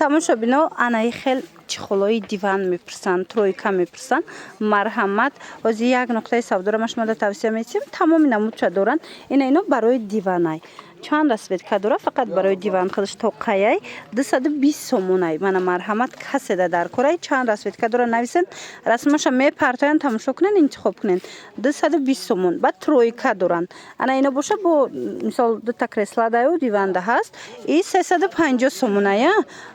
тамошобино анаи хел чихолои диван мепурсанд, тройка мепурсанд. Марҳамат, ҳозир як нуқтаи савдоро ма шумода тавсия мечим. Тамоми намудша доранд. Ино барои диванай. Чанд расветка дора, фақат барои диван худаш тоқаяй 220 сомонай. Мана марҳамат каседа дар корай. Чанд расветка дора нависен. Расмаша мепартоян, тамошо кунен, интихоб кунен. 220 сомон. Баъд тройка доранд. Ана ино боша бо мисол дута кресла даю диванда ҳаст. И 350 сомонай.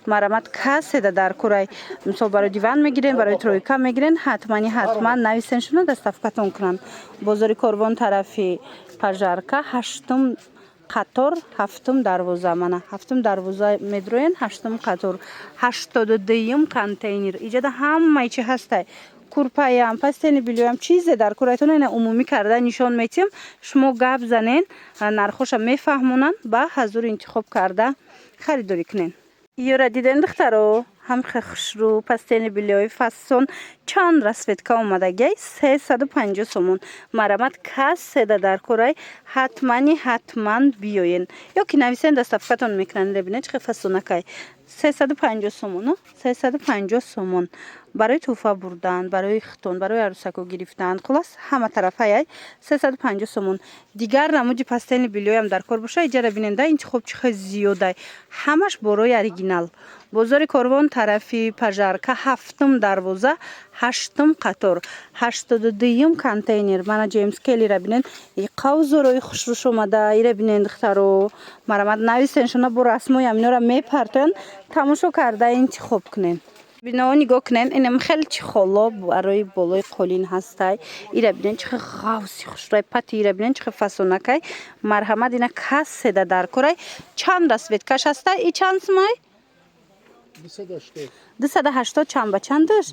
Марҳамат каседа дар корай. Мисол барои диван мегирен, барои тройка мегирен, ҳатман нависен шуна доставкатон кунанд. Бозори Корвон тарафи Пажарка 8 қатор 7 дарвоза мана 7 дарвоза медроен 8 қатор 82 контейнер иҷода ҳамаи чи ҳастай курпаям пастени билёям чизе дар курайтон ина умумӣ карда нишон метим шумо гап занен нархоша мефаҳмонанд ба ҳазур интихоб карда харидорӣ кунен. Ёра диден духтаро ҳамхе хушрӯ пастени билёи фасон чанд расветка омадагай 350 сомон. Марҳамат каседа дар корай ҳатман биёен. Ёки нависен доставкатон мекунанд бибинед чӣ фасонакай 350 сомон 350 сомон. Барои туҳфа бурдан, барои хитон, барои арӯсако гирифтан, хулос ҳама тарафаяй 350 сомон. Дигар намуди пастени билёям дар кор боша иҷара биненда интихоб чихе зиёдай. Ҳамаш борои оригинал. Бозори Корвон тарафи Пажарка 7 дарвоза 8 қатор 82 контейнер. Мана Джеймс Келлира бинен и қавзорои хушрӯш омада ира бинен духтаро. Марҳамат нависен шуна бо расмоям инора мепартоян тамошо карда интихоб кунен. Бино нигоҳ кунен инам хел чихоло барои болои қолин ҳастай. Ира бинен чихе ғавси хушрӯи пати ира бинен чихе фасонакай. Марҳамат ина каседа дар корай. Чанд расветкаш ҳастай? И чанд сумай? 280 чанд ба чандаш?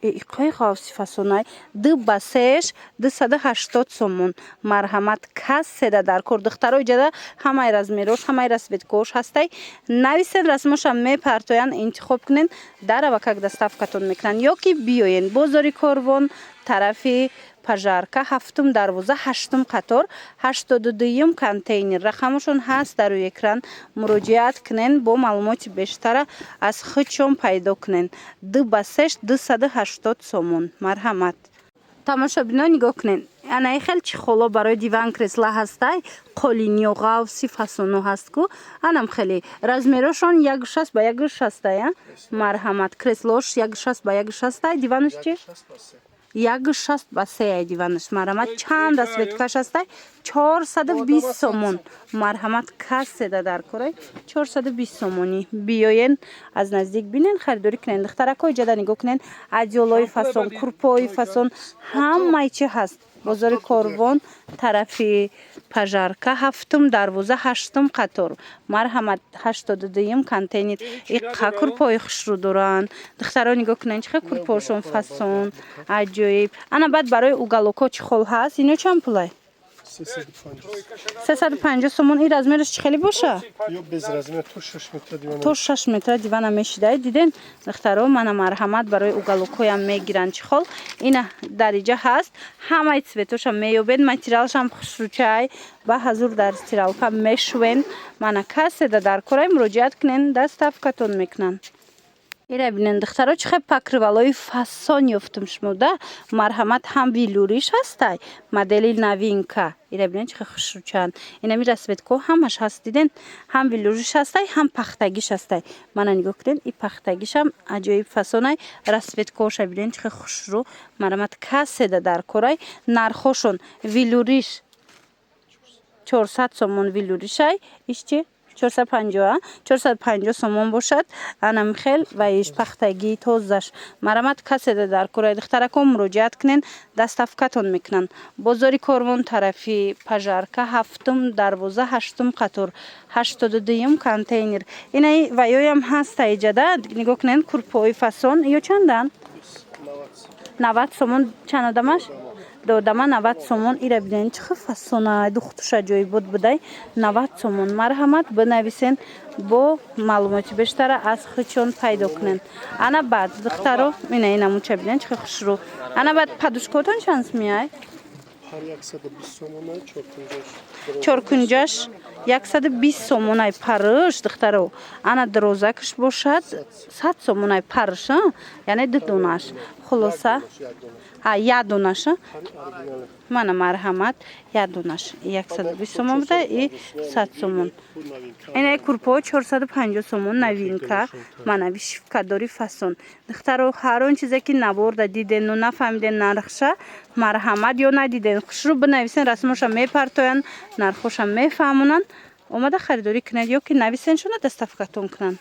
Иқои ғавси фасонай 2 ба 3 280 сомон. Марҳамат каседа дар кор духтаро иҷада ҳамаи размерош ҳамаи расветкош ҳастай. Нависен расмоша мепартоян интихоб кунен дарава как доставкатон мекунанд ёки биёен бозори Корвон тарафи Пажарка 7 дарвоза 8 қатор 82 контейнер. Рақамашон ҳаст дар рӯи экран. Муроҷиат кунен бо маълумоти бештара аз худшон пайдо кунен. 2 ба 3 280 сомон. Марҳамат. Тамошобинон нигоҳ кунен. Анаи хел чихоло барои диван кресла ҳастай. Қолинё ғавси фасоно ҳаст ку. Анам хеле размерошон 1.60 ба 1.60. Марҳамат. Креслош 1.60 ба 1.60. Диванаш чи? 1.60 ба 3 диванаш. Марҳамат чанд расветкаш ҳастай 420 сомон. Марҳамат каседа дар корай 420 сомони. Биёен аз наздик бинен харидорӣ кунен. Духтарако иҷада нигоҳ кунен адёлои фасон, курпои фасон ҳамаи чи ҳаст. Бозори Корвон тарафи Пажарка 7 дарвоза 8 қатор. Марҳамат 82 контейнер. Иққа курпои хушрӯ доранд. Духтаро нигоҳ кунен чихе курпошон фасон аҷоиб. Ана баъд барои уголоко чӣ хол ҳаст? Ино чанд пулай? 350 сомон. И размераш чӣ хеле боша? Ё без размер то 6 метр дивана. То 6 метр дивана мешидай. Диден духтаро мана марҳамат барои уголокоям мегиранд чӣ хол. Ина дариҷа ҳаст. Ҳамаи цветоша меёбед. Материалшам хушрӯчай ба ҳазур дар стиралка мешувен. Мана каседа дар корай муроҷиат кунен доставкатон мекунанд. Ира бинен духтаро чихе покрывалои фасон ёфтум шумода. Марҳамат ҳам вилуриш ҳастай. Модели новинка. Ира бинен чихе хушрӯчанд. Инами расветко ҳамаш ҳаст диден. Ҳам вилуриш ҳастай, ҳам пахтагиш ҳастай. Мана нигоҳ кунен и пахтагишам аҷоиб фасонай. Расветкоша бинен чихе хушрӯ. Марҳамат каседа дар корай. Нархошон вилуриш 400 сомон вилуришай. Ишчи 450 сомон бошад. Анам хел ва иш пахтаги тозаш. Марҳамат каседа дар корай. Духтарако муроҷиат кунен доставкатон мекунанд. Бозори Корвон тарафи Пажарка 7 дарвоза 8 қатор 82 контейнер. Инаи ваёям ҳаста иҷада нигоҳ кунен курпои фасон ё чандан? 90 сомон. Чанд одамаш? додама 90 сомон. Ира бинен чихе фасона духтуша ҷойбод будай 90 сомон. Марҳамат бинависен бо маълумоти бештара аз худшон пайдо кунен. Ана баъд духтаро ина намуча бинен чихе хушрӯ. Ана баъд падушкотон чанд меай? Ҳар 120 сомон 450. чоркунҷаш 120 сомонай парыш духтаро ана дарозакаш бошад 100 сомонай парыш яъне ду донаш хулоса як донаш мана марҳамат як донаш 120 сомон буда и 100 сомон ина курпо 450 сомон новинка мана вишивкадори фасон духтаро ҳар он чизе ки наборда дидену нафаҳмиден нархша марҳамат ё надиден хушрӯ бинависен расмоша мепартоянд нархоша мефаҳмонанд омада харидорӣ кунед ё ки нависеншона доставкатон кунанд